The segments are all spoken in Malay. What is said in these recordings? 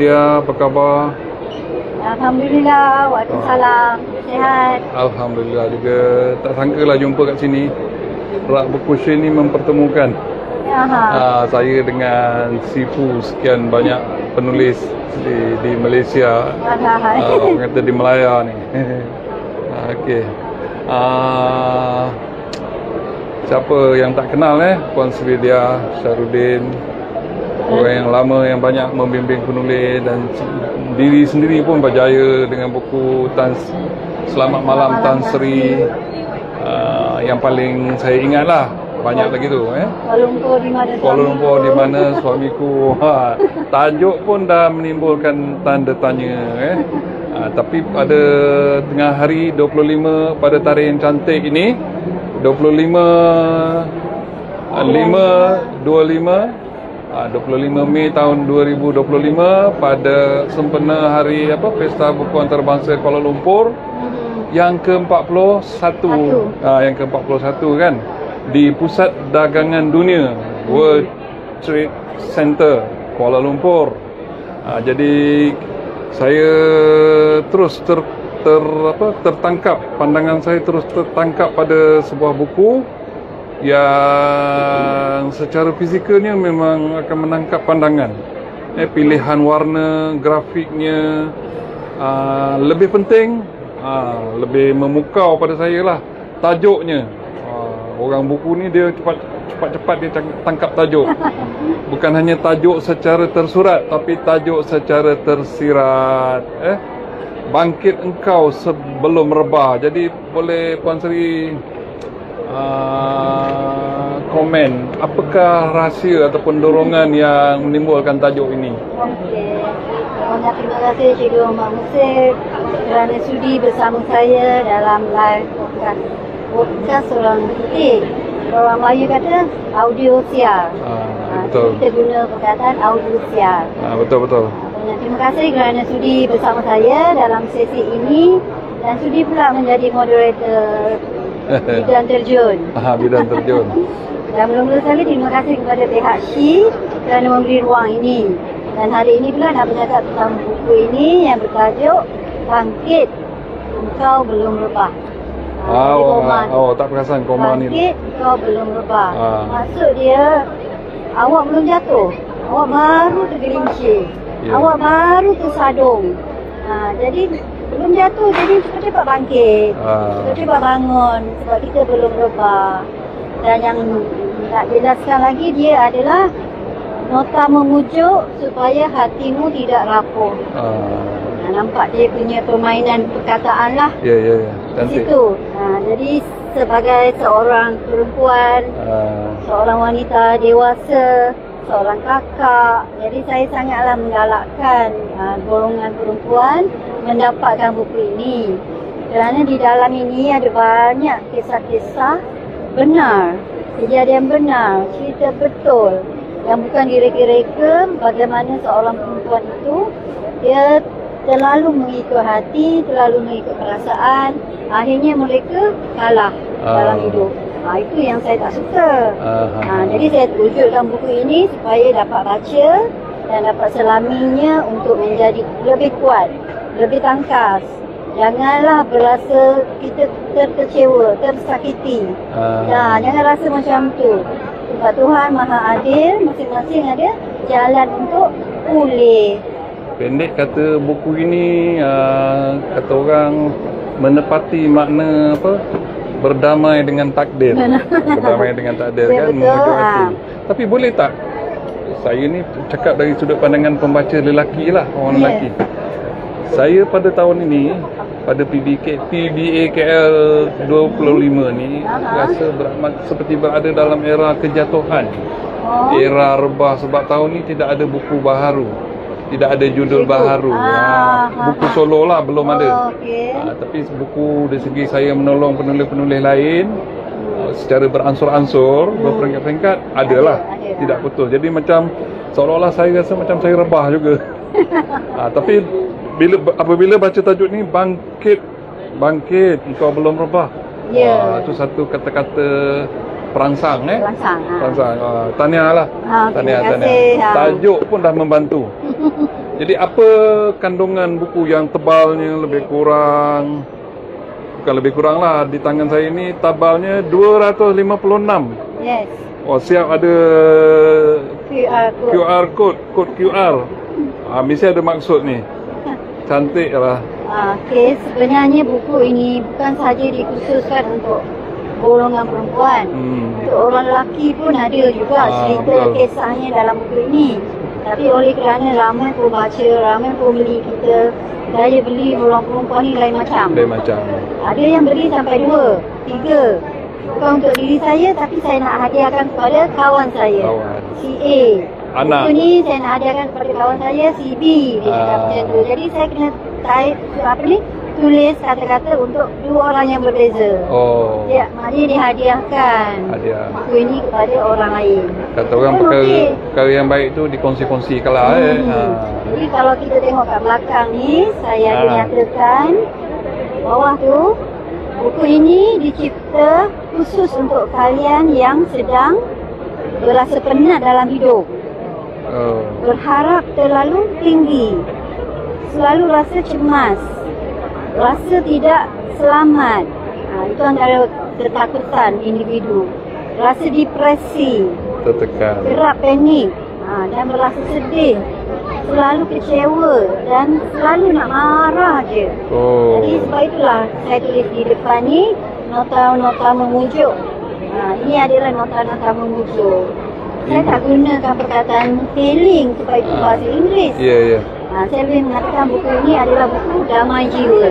Dia, apa khabar? Alhamdulillah, waalaikumsalam. Sihat. Alhamdulillah juga. Tak sangkalah jumpa kat sini. Rak Buku Syin ni mempertemukan saya dengan Sifu, sekian banyak penulis di Malaysia. Orang kata di Melaya ni. Okey. Siapa yang tak kenal Puan Sri Dia Syarudin, orang yang lama yang banyak membimbing penulis, dan diri sendiri pun berjaya dengan buku Selamat Malam Tan Sri. Yang paling saya ingat lah, banyak lagi tu Kuala Lumpur di mana suamiku. Tajuk pun dah menimbulkan tanda tanya. Tapi pada tengah hari 25 pada tarikh yang cantik ini, 25 Mei tahun 2025, pada sempena hari Pesta Buku Antarabangsa Kuala Lumpur yang ke-41. Yang ke-41 kan, di Pusat Dagangan Dunia, World Trade Center Kuala Lumpur. Jadi saya terus tertangkap, pandangan saya terus tertangkap pada sebuah buku yang secara fizikalnya memang akan menangkap pandangan. Pilihan warna, grafiknya, lebih penting, lebih memukau pada saya lah tajuknya. Orang buku ni dia cepat-cepat dia tangkap tajuk. Bukan hanya tajuk secara tersurat, tapi tajuk secara tersirat. Bangkit engkau sebelum rebah. Jadi boleh Puan Sri komen, apakah rahsia ataupun dorongan yang menimbulkan tajuk ini? Okey. Terima kasih Cikgu Muhammad Musib kerana sudi bersama saya dalam live podcast Orang Putih. Orang Melayu kata audio siar. Betul. Kita guna perkataan audio siar. Betul. Terima kasih kerana sudi bersama saya dalam sesi ini dan sudi pula menjadi moderator Bidang Terjun. Bidang Terjun. Dan mula-mula sekali terima kasih kepada pihak SHI kerana memberi ruang ini. Dan hari ini pula nak bercakap tentang buku ini yang bertajuk Bangkit Engkau Belum Rebah. Tak perasan koma ni. Bangkit Engkau Belum Rebah. Maksud dia, awak belum jatuh. Awak baru tergelincir. Awak baru tersadung. Jadi belum jatuh, jadi cepat-cepat bangkit. Cepat-cepat bangun sebab kita belum rebah. Dan yang nak jelaskan lagi, dia adalah nota memujuk supaya hatimu tidak rapuh. Nampak dia punya permainan perkataan lah. Ya. Di situ. Jadi sebagai seorang perempuan, seorang wanita dewasa, seorang kakak, jadi saya sangatlah menggalakkan golongan perempuan mendapatkan buku ini. Kerana di dalam ini ada banyak kisah-kisah benar, kejadian benar, cerita betul yang bukan direka-reka. Bagaimana seorang perempuan itu dia terlalu mengikut hati, terlalu mengikut perasaan, akhirnya mereka kalah dalam hidup. Itu yang saya tak suka. Jadi saya wujudkan buku ini supaya dapat baca dan dapat selaminya untuk menjadi lebih kuat, lebih tangkas. Janganlah berasa kita terkecewa, tersakiti. Jangan rasa macam tu. Sebab Tuhan Maha Adil, masing-masing ada jalan untuk pulih. Pendek kata buku ini, kata orang menepati makna berdamai dengan takdir. Berdamai dengan takdir kan, memujuk hati. Tapi boleh tak saya ni cakap dari sudut pandangan pembaca lelaki lah, orang lelaki. Saya pada tahun ini, pada PBA KL 25 ni, rasa seperti berada dalam era kejatuhan. Era rebah, sebab tahun ni tidak ada buku baharu, tidak ada judul baharu. Buku solo lah belum ada. Tapi buku dari segi saya menolong penulis-penulis lain secara beransur-ansur, berperingkat-peringkat, adalah. Tidak putus. Jadi macam seolah-olah saya rasa macam saya rebah juga. Tapi apabila baca tajuk ni, bangkit engkau belum rebah. Itu satu kata-kata perangsang. Perangsang. Tahniah lah. Tahniah. Tajuk pun dah membantu. Jadi apa kandungan buku yang tebalnya lebih kurang? Bukan lebih kurang lah, di tangan saya ini tebalnya 256. Yes. Oh, siap ada QR code, kod QR. Mesti ada maksud ni. Cantik lah. Okey, sebenarnya buku ini bukan saja dikhususkan untuk golongan perempuan. Untuk orang lelaki pun ada juga cerita kisahnya dalam buku ini. Tapi oleh kerana ramai pembaca, ramai pembeli, kita daya beli orang perempuan ni lain macam. Lain macam. Ada yang beli sampai 2, 3. Bukan untuk diri saya, tapi saya nak hadiahkan kepada kawan saya. Si A. Anak. Buku ni saya nak hadiahkan kepada kawan saya, si B. Dia cakap macam tu. Jadi saya kena tulis kata-kata untuk 2 orang yang berbeza. Oh. Maknanya dihadiahkan buku ini kepada orang lain. Kata orang perkara yang baik tu dikongsi-kongsikan lah. Jadi kalau kita tengok kat belakang ni, saya ada nyatakan bawah tu, buku ini dicipta khusus untuk kalian yang sedang berasa penat dalam hidup. Berharap terlalu tinggi, selalu rasa cemas, rasa tidak selamat. Itu antara ketakutan individu. Rasa depresi, tertekan, kerap panik, dan merasa sedih, selalu kecewa dan selalu nak marah je. Jadi sebab itulah saya tulis di depan ni nota-nota memujuk. Ini adalah nota-nota memujuk. Saya tak gunakan perkataan feeling sebab itu bahasa Inggeris. Saya lebih mengatakan buku ini adalah buku damai jiwa.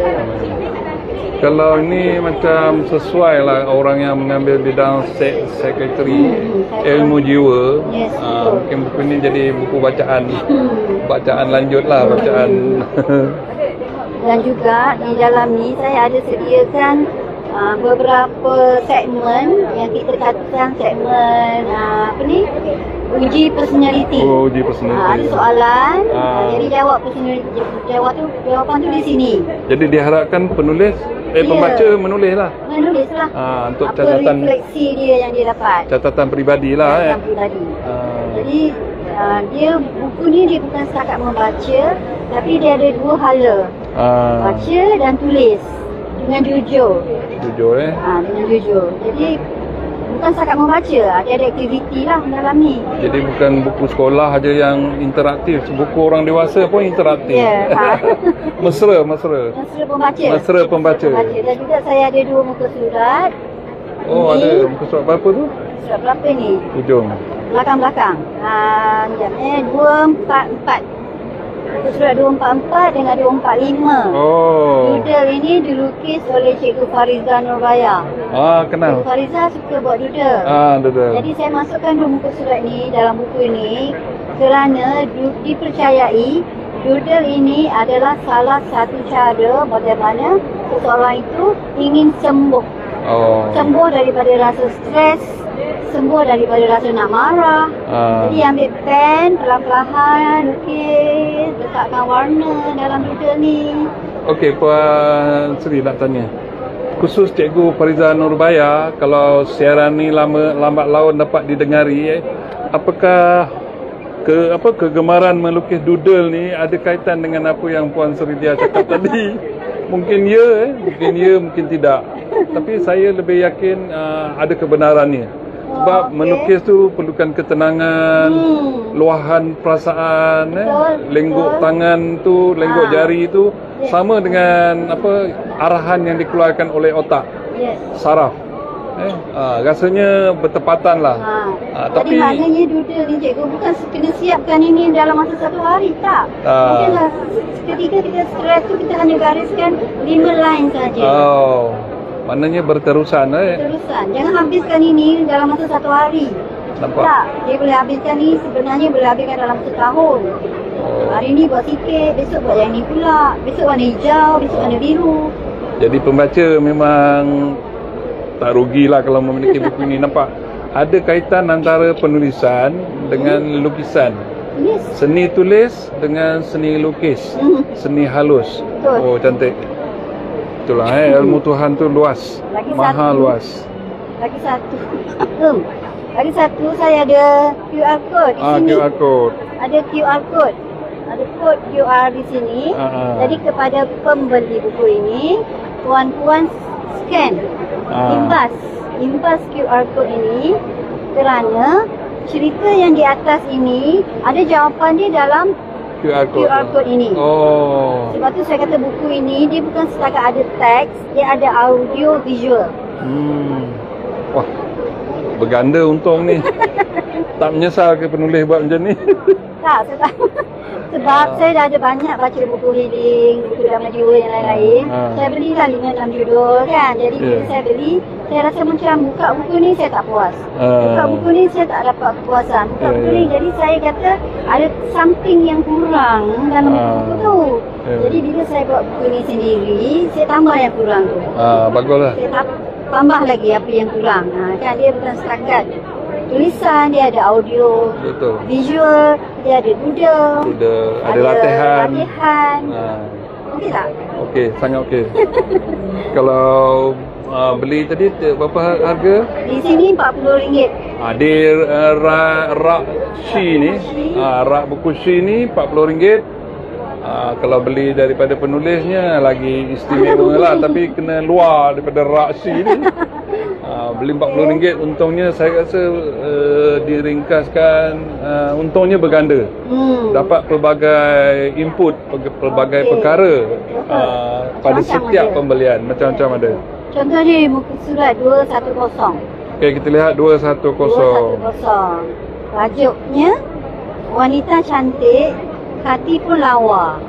Kalau ini macam sesuai lah orang yang mengambil bidang sekretari ilmu jiwa, mungkin buku ini jadi buku bacaan lanjut lah, bacaan. Dan juga di dalam ni saya ada sediakan beberapa segmen yang kita katakan segmen uji personality. Uji personality. Ada soalan, jadi jawapan tu di sini. Jadi diharapkan pembaca menulis lah. Untuk apa refleksi dia yang dia dapat. Catatan peribadi lah. Catatan peribadi. Jadi dia buku ni dia bukan setakat membaca, tapi dia ada 2 hala. Baca dan tulis dengan jujur. Dengan jujur. Jadi bukan setakat membaca, dia ada aktiviti lah dalam ni. Jadi bukan buku sekolah aja yang interaktif, buku orang dewasa pun interaktif. Mesra pembaca. Dan juga saya ada 2 muka surat. Ada muka surat berapa tu? Surat berapa ni? Hujung. Belakang-belakang. 244. Muka surat 244 dengan 245. Doodle ini dilukis oleh Cikgu Fariza Nurbaya. Kenal. Cikgu Fariza suka buat doodle. Jadi saya masukkan 2 muka surat ni dalam buku ini kerana dipercayai doodle ini adalah salah satu cara bagaimana seseorang itu ingin sembuh. Sembuh daripada rasa stres, sembuh daripada rasa nak marah. Jadi ambil pen, perlahan-lahan lukis, letakkan warna dalam doodle ni. Okey, Puan Sri nak tanya. Khusus Cikgu Fariza Nurbaya, kalau siaran ni lambat laun dapat didengari, apakah kegemaran melukis doodle ni ada kaitan dengan apa yang Puan Sri dia cakap tadi? Mungkin ya, mungkin tidak. Tapi saya lebih yakin ada kebenarannya. Sebab melukis tu perlukan ketenangan, luahan perasaan, lenggok tangan tu, lenggok jari tu sama dengan arahan yang dikeluarkan oleh otak. Saraf. Rasanya bertepatan lah. Tapi maknanya doodle ni cikgu bukan kena siapkan ini dalam masa 1 hari, tak. Mungkinlah ketika kita stres tu kita hanya gariskan 5 line saja. Maknanya berterusan. Berterusan. Jangan habiskan ini dalam masa 1 hari. Nampak? Tak, dia boleh habiskan ni sebenarnya boleh habiskan dalam setahun. Hari ni buat sikit, besok buat yang ni pula, besok warna hijau, besok warna biru. Jadi pembaca memang tak rugilah kalau memiliki buku ini. Nampak? Ada kaitan antara penulisan dengan lukisan. Seni tulis dengan seni lukis. Seni halus. Oh, cantik. Itulah ilmu Tuhan tu luas. Maha luas. Lagi satu saya ada QR code di sini. QR code. Ada QR code. Ada kod QR di sini. Jadi kepada pembeli buku ini, puan-puan scan, imbas QR code ini, kerana cerita yang di atas ini ada jawapan dia dalam QR code ini. Sebab tu saya kata buku ini dia bukan setakat ada teks, dia ada audio visual. Wah, berganda untung ni. Tak menyesal ke penulis buat macam ni? Tak, sebab saya dah ada banyak baca buku healing, buku drama jiwa yang lain-lain. Saya belilah 5-6 judul kan. Jadi bila saya beli, saya rasa macam buka buku ni saya tak puas. Buka buku ni saya tak dapat kepuasan. Buka buku ni, jadi saya kata ada something yang kurang dalam buku tu. Jadi bila saya buat buku ni sendiri, saya tambah yang kurang tu. Baguslah. Saya tambah lagi apa yang kurang. Kan dia bukan setakat tulisan, dia ada audio, visual, dia ada doodle, ada latihan. Okey tak? Okey, sangat okey. Kalau beli tadi berapa harga? Di sini RM40. Di rak Shi ni, rak buku Shi ni RM40. Kalau beli daripada penulisnya lagi istimewa lah, tapi kena luar daripada rak Shi ni. Beli RM40, untungnya saya rasa diringkaskan, untungnya berganda. Dapat pelbagai input, pelbagai perkara pada setiap pembelian, macam-macam ada. Contohnya muka surat 210. Okey, kita lihat 210. Tajuknya wanita cantik, hati pun lawa.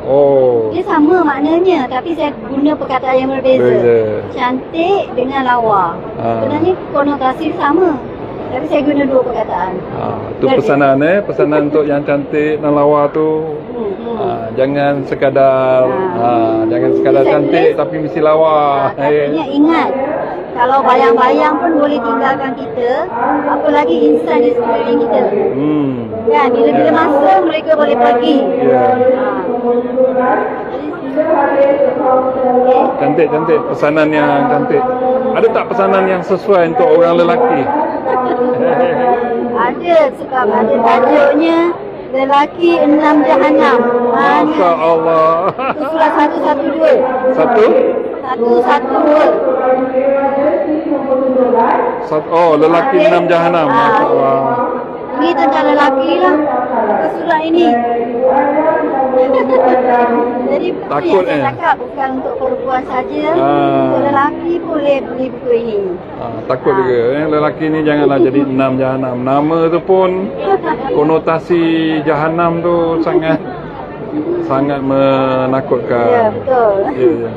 Dia sama maknanya, tapi saya guna perkataan yang berbeza. Cantik dengan lawa. Sebenarnya konotasi sama, tapi saya guna dua perkataan. Itu pesanan pesanan untuk yang cantik dan lawa tu. Jangan sekadar cantik tapi mesti lawa. Artinya ingat, kalau bayang-bayang pun boleh tinggalkan kita, apalagi insan di sekeliling kita. Kan, bila-bila masa mereka boleh pergi. Cantik, pesanan yang cantik. Ada tak pesanan yang sesuai untuk orang lelaki? Ada, sebab ada tajuknya Lelaki 6 Jahanam. Masya Allah. Itu surah 112. 112. Lelaki 6 Jahanam. Masya Allah. Ini tentang lelaki lah surah ini. Jadi takut saya cakap bukan untuk perempuan saja, untuk lelaki boleh beli buku ini. Takut juga lelaki ni janganlah jadi 6 Jahanam. Nama tu pun konotasi Jahanam tu sangat menakutkan. Ya, betul.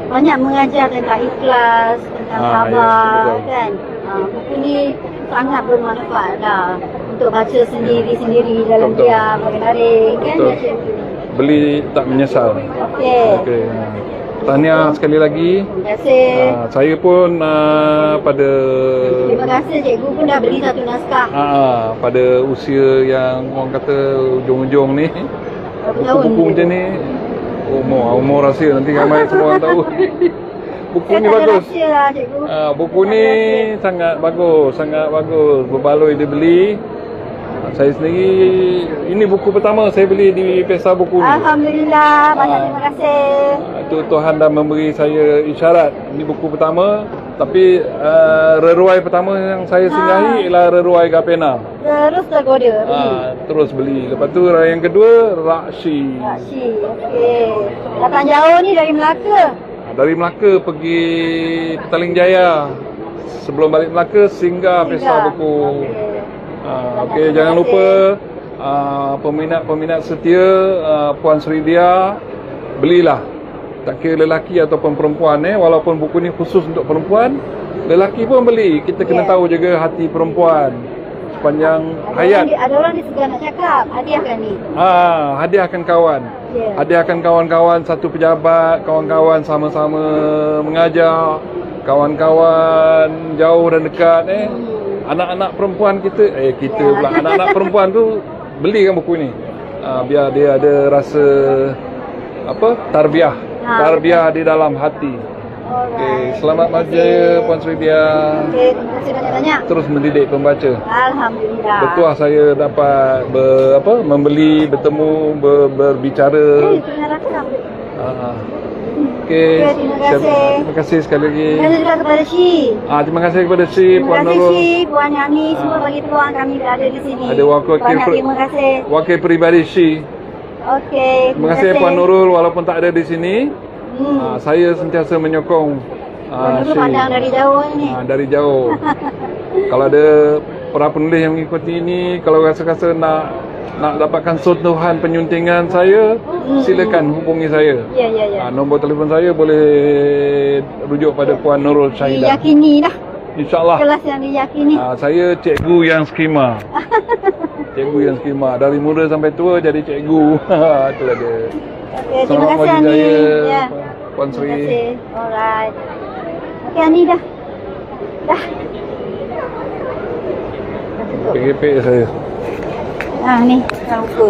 Banyak mengajar tentang ikhlas, tentang sabar, kan. Buku ni sangat bermanfaat lah untuk baca sendiri-sendiri dalam diam, berbaring, kan. Beli tak menyesal. Okey. Tahniah sekali lagi. Terima kasih. Saya pun terima kasih, cikgu pun dah beli satu naskah. Pada usia yang orang kata ujung-ujung ni, buku-buku macam ni, umur rahsia, nanti ramai semua orang tahu. Buku ni bagus. Lah, cikgu. Buku ni sangat bagus, berbaloi dibeli. Saya sendiri, ini buku pertama saya beli di Pesta Buku ni. Alhamdulillah, banyak terima kasih. Itu Tuhan dah memberi saya isyarat. Ini buku pertama, tapi reruai pertama yang saya singgahi ialah reruai Gapena. Terus tergoda. Terus beli. Lepas tu yang kedua Rakshi. Okey. Datang jauh ni dari Melaka. Dari Melaka pergi Petaling Jaya. Sebelum balik Melaka singgah Pesta Buku. Okey, jangan lupa peminat-peminat setia Puan Sridia, belilah. Tak kira lelaki ataupun perempuan walaupun buku ni khusus untuk perempuan, lelaki pun beli. Kita kena tahu juga hati perempuan sepanjang hayat. Ada orang di sebelah nak cakap, hadiahkan ni. Hadiahkan kawan. Hadiahkan kawan-kawan satu pejabat, kawan-kawan sama-sama mengajar, kawan-kawan jauh dan dekat anak-anak perempuan kita pula anak-anak perempuan tu belikan buku ni. Biar dia ada rasa tarbiyah di dalam hati. Okey, selamat berjaya Puan Sri Dia. Okey, terima kasih banyak-banyak. Terus mendidik pembaca. Alhamdulillah. Betul saya dapat membeli, bertemu, berbicara. Kena rakam. Okey. Terima kasih. Terima kasih sekali lagi. Terima kasih juga kepada Syi. Terima kasih kepada Syi, Terima Puan kasih Nurul. Syi, Puan Yani, semua bagi peluang kami berada di sini. Ada Banyak terima kasih. wakil peribadi Syi. Okey. Terima kasih Puan Nurul, walaupun tak ada di sini. Saya sentiasa menyokong Puan Nurul Syi. pandang dari jauh ini. Dari jauh. Kalau ada para penulis yang mengikuti ini, kalau rasa-rasa nak dapatkan sentuhan penyuntingan saya, silakan hubungi saya. Ya. Nombor telefon saya boleh rujuk pada Puan Nurul Syahidah. Diyakini dah. InsyaAllah. Kelas yang diyakini. Saya cikgu yang skema. Cikgu yang skema. Dari muda sampai tua jadi cikgu. Itulah dia. Okey, terima kasih Ani. Ya. Puan Sri. Terima kasih. Alright. Okey Ani dah. Pegipik saya. Ni, buku.